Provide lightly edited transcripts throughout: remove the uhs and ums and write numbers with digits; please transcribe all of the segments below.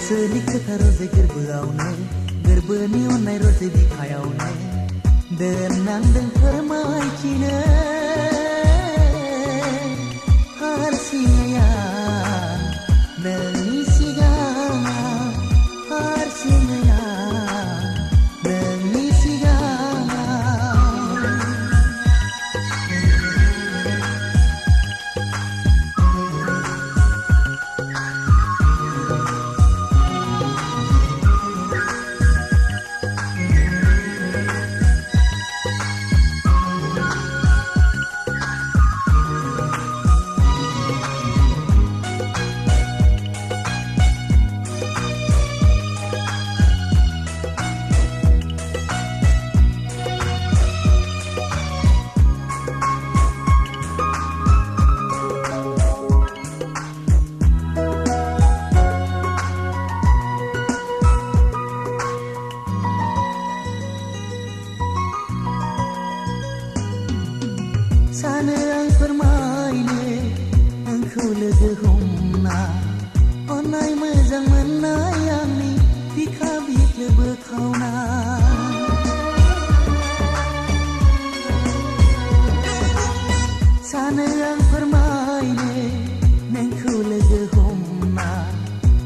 Selikah roze gerbeaune, gerbeni onai roze dikhayaune, denang deng permai cina, harsingaya, nengisiga, harsingaya, nengisiga. Sana ang permaine engkau lega humna onai mezang menayang ni dikabit lebe kauna Sana ang permaine engkau lega humna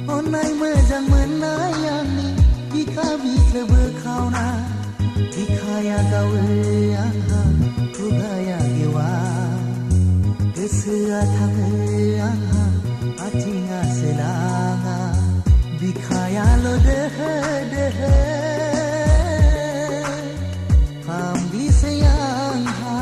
onai mezang menayang ni dikabit lebe kauna dikaya gawe Kugaya gewa Kesea tangea Atinga selanga Bikaya lo dehe dehe Hambi sayang ha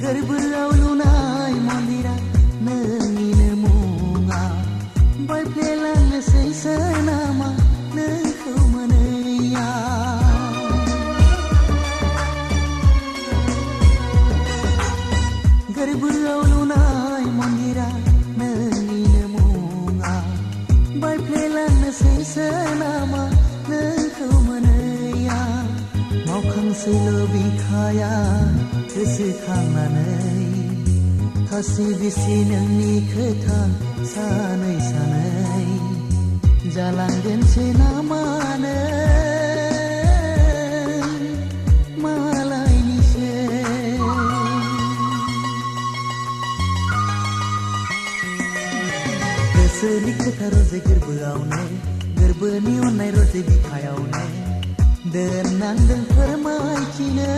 Gerbeau lunai mandira nengi nemunga Bai pelang nesei senama nengkau meneya Gerbeau lunai mandira nengi nemunga Bai pelang nesei senama nengkau meneya Mau kang selebih kaya Kesekhanganai Kasih bisi nengni ketang sanai-sanai Jalan den senamane Malai ni se Keselik roze gerbeaune Gerbeni onai roze dikhayaune Denang deng permai cina